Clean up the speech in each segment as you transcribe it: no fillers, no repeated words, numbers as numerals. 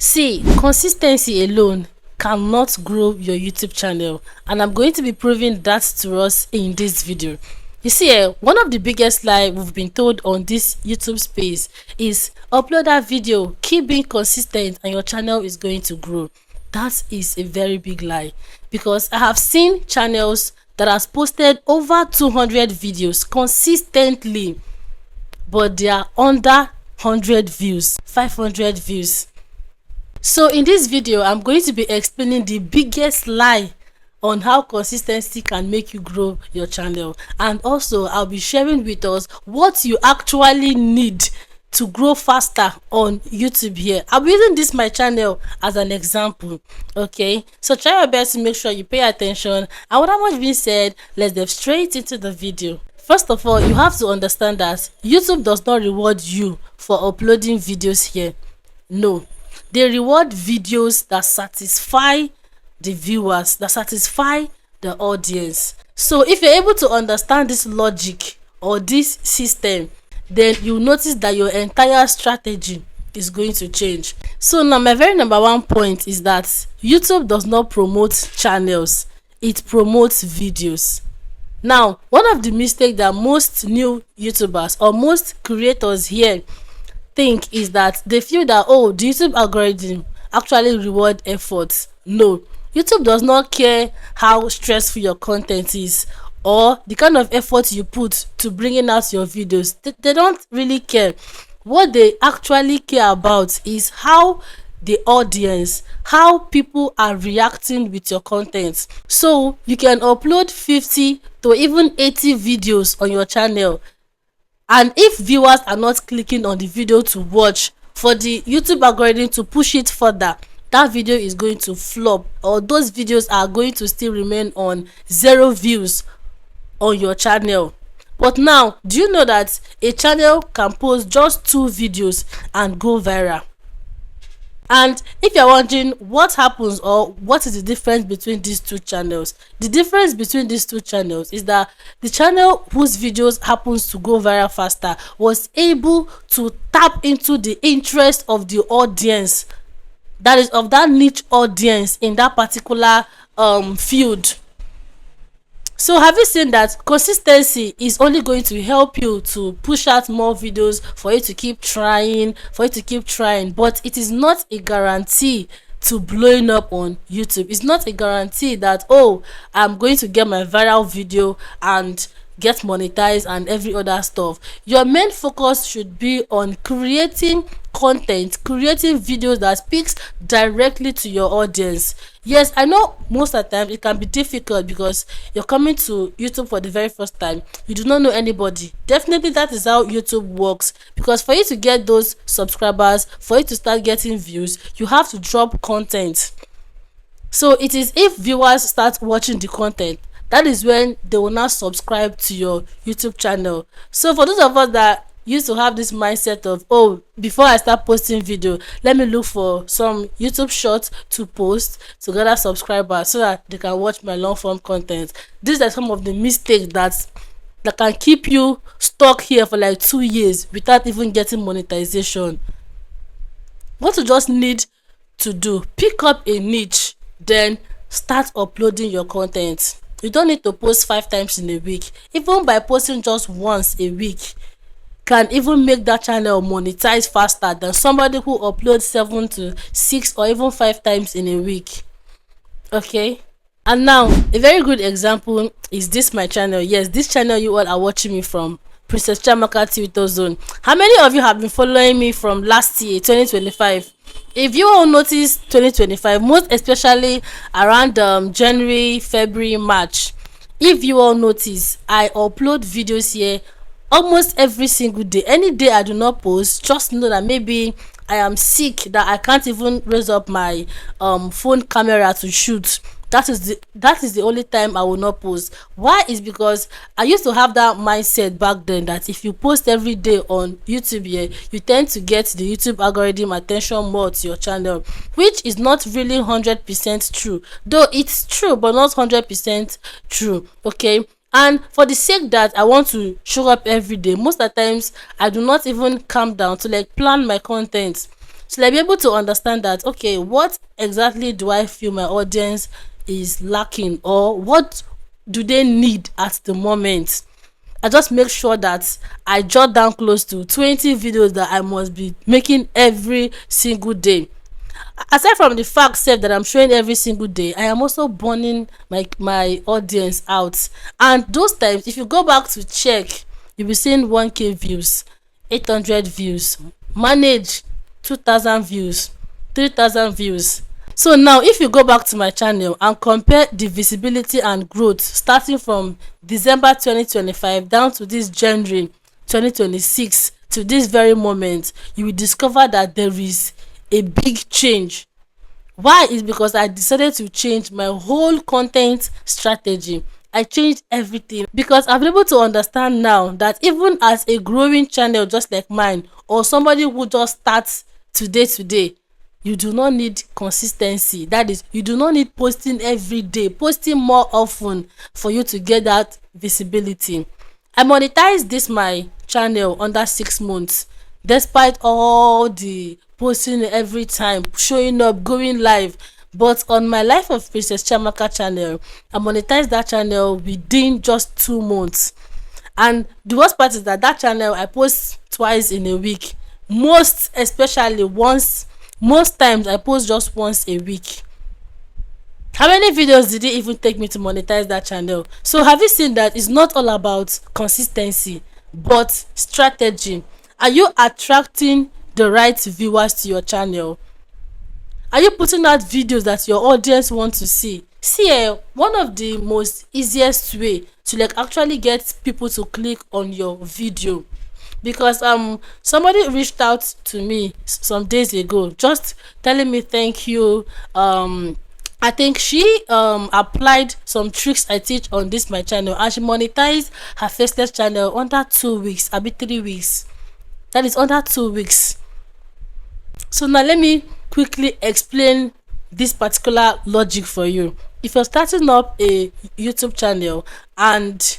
See, consistency alone cannot grow your YouTube channel, and I'm going to be proving that to us in this video. You see, one of the biggest lie we've been told on this YouTube space is upload that video, keep being consistent, and your channel is going to grow. That is a very big lie, because I have seen channels that has posted over 200 videos consistently, but they are under 100 views, 500 views. So in this video, I'm going to be explaining the biggest lie on how consistency can make you grow your channel, and also I'll be sharing with us what you actually need to grow faster on YouTube. Here I'll be using this my channel as an example. Okay, so try your best to make sure you pay attention, and with that much being said, let's dive straight into the video. First of all, you have to understand that YouTube does not reward you for uploading videos here. No, they reward videos that satisfy the viewers, that satisfy the audience. So if you're able to understand this logic or this system, then you notice that your entire strategy is going to change. So now my very number one point is that YouTube does not promote channels, it promotes videos. Now, one of the mistakes that most new YouTubers or most creators here think is that they feel that, oh, the YouTube algorithm actually reward efforts. No, YouTube does not care how stressful your content is or the kind of effort you put to bringing out your videos. They don't really care. What they actually care about is how the audience, how people are reacting with your content. So you can upload 50 to even 80 videos on your channel, and if viewers are not clicking on the video to watch, for the YouTube algorithm to push it further, that video is going to flop, or those videos are going to still remain on 0 views on your channel. But now, do you know that a channel can post just 2 videos and go viral? And if you're wondering what happens or what is the difference between these two channels, the difference between these two channels is that the channel whose videos happens to go viral faster was able to tap into the interest of the audience, that is of that niche audience in that particular field. So have you seen that consistency is only going to help you to push out more videos, for you to keep trying, but it is not a guarantee to blowing up on YouTube. It's not a guarantee that, oh, I'm going to get my viral video and get monetized and every other stuff. Your main focus should be on creating content, creating videos that speaks directly to your audience. Yes, I know most of the time it can be difficult because you're coming to YouTube for the very first time, you do not know anybody. Definitely that is how YouTube works, because for you to get those subscribers, for you to start getting views, you have to drop content. So it is if viewers start watching the content, that is when they will now subscribe to your YouTube channel. So for those of us that used to have this mindset of, oh, before I start posting video, let me look for some YouTube shorts to post to gather subscribers so that they can watch my long form content. These are some of the mistakes that can keep you stuck here for like 2 years without even getting monetization. What you just need to do, pick up a niche, then start uploading your content. You don't need to post 5 times in a week. Even by posting just once a week can even make that channel monetize faster than somebody who uploads 7 to 6 or even 5 times in a week. Okay, and now a very good example is this my channel. Yes, this channel you all are watching me from, Princess Chamaka Twitter Zone. How many of you have been following me from last year, 2025? If you all notice 2025, most especially around January, February, March, if you all notice, I upload videos here almost every single day. Any day I do not post, just know that maybe I am sick, that I can't even raise up my phone camera to shoot. That is the only time I will not post. Why? Is because I used to have that mindset back then that if you post every day on YouTube here, you tend to get the YouTube algorithm attention more to your channel, which is not really 100% true. Though it's true, but not 100% true. Okay. And for the sake that I want to show up every day, most of the times I do not even calm down to like plan my content. So I'll be able to understand that, okay, what exactly do I feel my audience is lacking, or what do they need at the moment. I just make sure that I jot down close to 20 videos that I must be making every single day. Aside from the fact sef that I'm showing every single day, I am also burning my audience out. And those times, if you go back to check, you'll be seeing 1k views, 800 views, manage 2000 views, 3000 views. So now if you go back to my channel and compare the visibility and growth starting from December 2025 down to this January 2026 to this very moment, you will discover that there is a big change. Why? Is because I decided to change my whole content strategy. I changed everything because I've been able to understand now that even as a growing channel just like mine, or somebody who just starts today, you do not need consistency. That is, you do not need posting every day, posting more often for you to get that visibility. I monetized this my channel under 6 months, despite all the posting every time, showing up, going live. But on my Life of Princess Chiamaka channel, I monetized that channel within just 2 months. And the worst part is that that channel I post twice in a week, most especially once. Most times I post just once a week. How many videos did it even take me to monetize that channel? So have you seen that it's not all about consistency but strategy? Are you attracting the right viewers to your channel? Are you putting out videos that your audience want to see? See, one of the most easiest way to like actually get people to click on your video, because somebody reached out to me some days ago just telling me thank you. I think she applied some tricks I teach on this my channel, and she monetized her faceless channel under 2 weeks, abi 3 weeks. That is under 2 weeks. So now let me quickly explain this particular logic for you. If you're starting up a YouTube channel and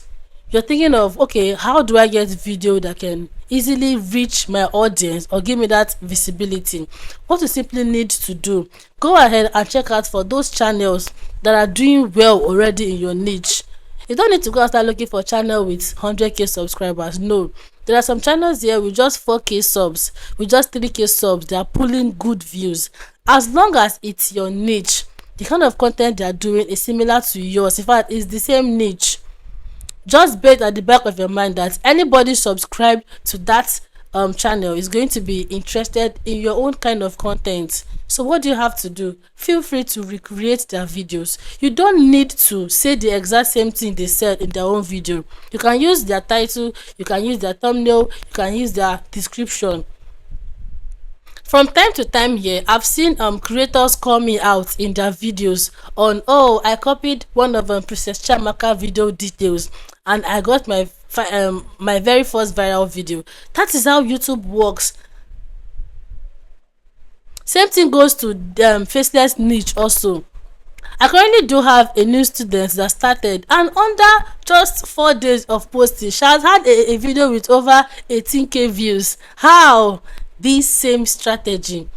you're thinking of, okay, how do I get video that can easily reach my audience or give me that visibility, what you simply need to do, go ahead and check out for those channels that are doing well already in your niche. You don't need to go and start looking for channel with 100k subscribers. No, there are some channels here with just 4k subs, with just 3k subs. They are pulling good views. As long as it's your niche, the kind of content they are doing is similar to yours. In fact, it's the same niche. Just bet at the back of your mind that anybody subscribed to that channel is going to be interested in your own kind of content. So what do you have to do? Feel free to recreate their videos. You don't need to say the exact same thing they said in their own video. You can use their title, you can use their thumbnail, you can use their description. From time to time here, I've seen creators call me out in their videos on, oh, I copied one of Princess Chiamaka video details and I got my very first viral video. That is how YouTube works. Same thing goes to faceless niche also. I currently do have a new student that started, and under just 4 days of posting, she has had a video with over 18k views. How? This same strategy.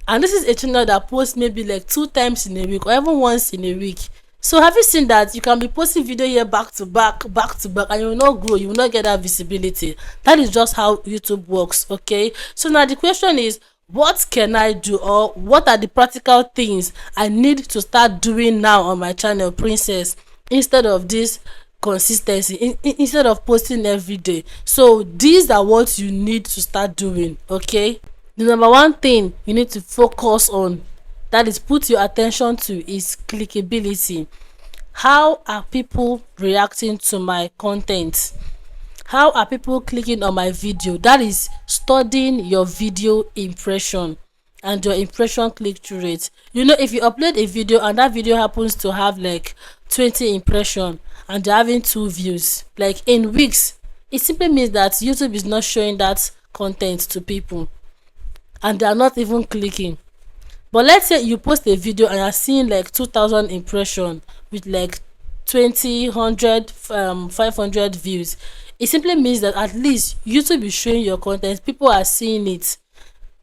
And this is a channel that posts maybe like 2 times in a week or even once in a week. So have you seen that you can be posting video here back to back, and you will not grow, you will not get that visibility? That is just how YouTube works. Okay, so now the question is, what can I do, or what are the practical things I need to start doing now on my channel, Princess, instead of this consistency, instead of posting every day? So these are what you need to start doing. Okay, the number one thing you need to focus on, that is put your attention to, is clickability. How are people reacting to my content? How are people clicking on my video? That is studying your video impression and your impression click-through rate. You know, if you upload a video and that video happens to have like 20 impression and they're having 2 views, like in weeks, it simply means that YouTube is not showing that content to people and they are not even clicking. But let's say you post a video and you're seeing like 2000 impression with like 20, 100, 500 views. It simply means that at least YouTube is showing your content, people are seeing it.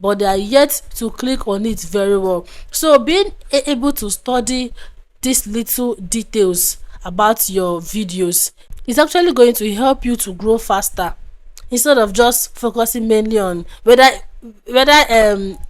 but they are yet to click on it very well. So being able to study these little details about your videos is actually going to help you to grow faster, instead of just focusing mainly on whether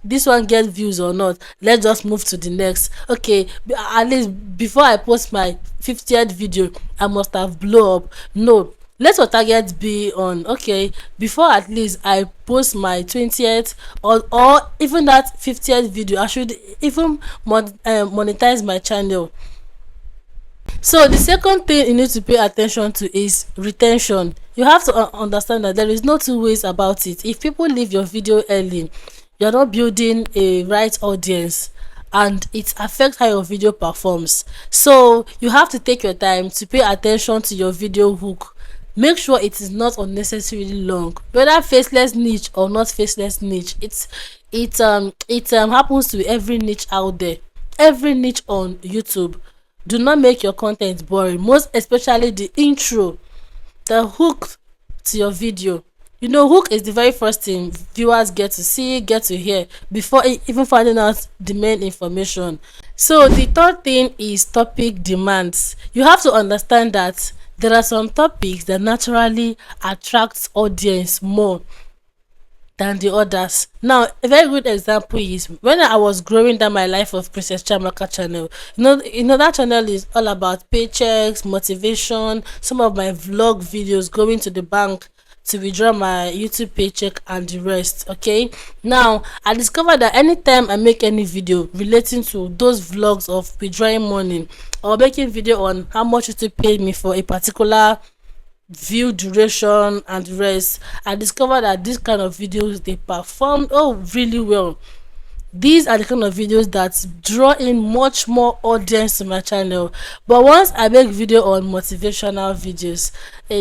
this one get views or not. Let's just move to the next. Okay, at least before I post my 50th video I must have blow up. No, let your target be on, okay, before at least I post my 20th or even that 50th video I should even monetize my channel. So the second thing you need to pay attention to is retention. You have to understand that there is no two ways about it. If people leave your video early, you're not building a right audience, and it affects how your video performs. So you have to take your time to pay attention to your video hook. Make sure it is not unnecessarily long, whether faceless niche or not faceless niche. It happens to every niche out there, every niche on YouTube. Do not make your content boring, most especially the intro, the hook to your video. You know, hook is the very first thing viewers get to see, get to hear before even finding out the main information. So the third thing is topic demands. You have to understand that there are some topics that naturally attract audience more than the others. Now, a very good example is when I was growing down my life of Princess Chamaka channel. You know that channel is all about paychecks, motivation, some of my vlog videos, going to the bank to withdraw my YouTube paycheck and the rest. Okay. Now I discovered that anytime I make any video relating to those vlogs of withdrawing money or making video on how much YouTube paid me for a particular view duration and the rest, I discovered that these kind of videos they perform really well. These are the kind of videos that draw in much more audience to my channel. But once I make video on motivational videos,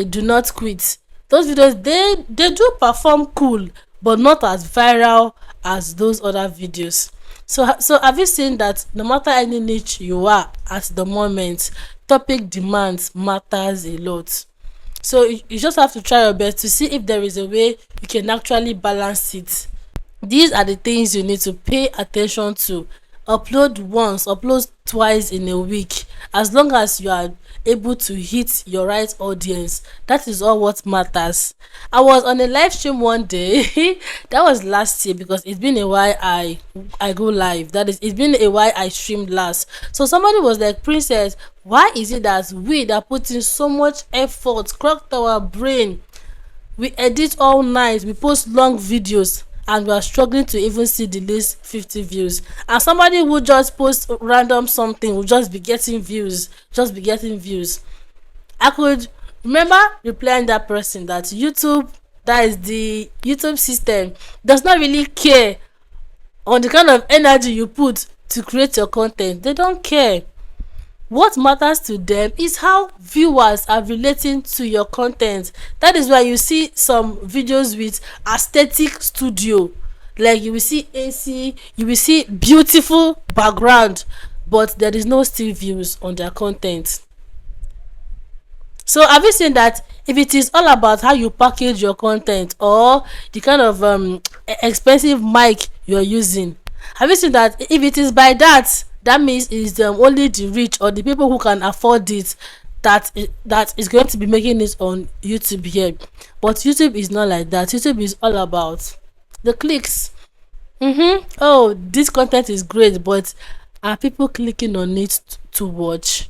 do not quit. Those videos they do perform cool, but not as viral as those other videos. So have you seen that no matter any niche you are at the moment, topic demands matters a lot. So you just have to try your best to see if there is a way you can actually balance it. These are the things you need to pay attention to. Upload once, upload twice in a week. As long as you are able to hit your right audience, that is all what matters. I was on a live stream one day that was last year, because it's been a while I go live. That is, it's been a while I streamed last. So somebody was like, Princess, why is it that we that put in so much effort, cracked our brain, we edit all night, we post long videos, and we are struggling to even see the least 50 views, and somebody who just post random something will just be getting views, I could remember replying that person that YouTube, that is the YouTube system, does not really care on the kind of energy you put to create your content. They don't care. What matters to them is how viewers are relating to your content. That is why you see some videos with aesthetic studio, like you will see AC, you will see beautiful background, but there is no still views on their content. So have you seen that if it is all about how you package your content or the kind of expensive mic you're using, have you seen that if it is by that, that means it's only the rich or the people who can afford it that is going to be making it on YouTube here. But YouTube is not like that. YouTube is all about the clicks. Oh, this content is great, but are people clicking on it to watch?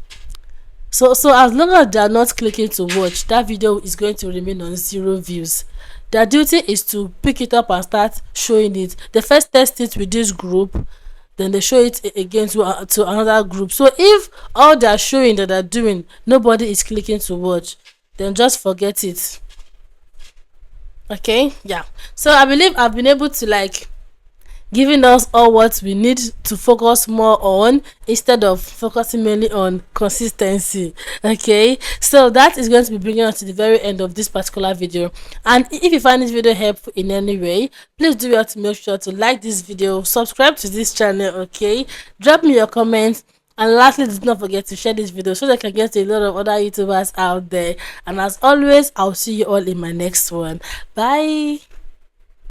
So as long as they are not clicking to watch, that video is going to remain on 0 views. Their duty is to pick it up and start showing it. They first test it with this group, then they show it again to another group. So if all they are showing that they're doing, nobody is clicking to watch, then just forget it. Okay, yeah. So I believe I've been able to giving us all what we need to focus more on, instead of focusing mainly on consistency. Okay, so that is going to be bringing us to the very end of this particular video. And if you find this video helpful in any way, please do have to make sure to like this video, subscribe to this channel. Okay, drop me your comments, and lastly, do not forget to share this video so that I can get to a lot of other YouTubers out there. And as always, I'll see you all in my next one. Bye.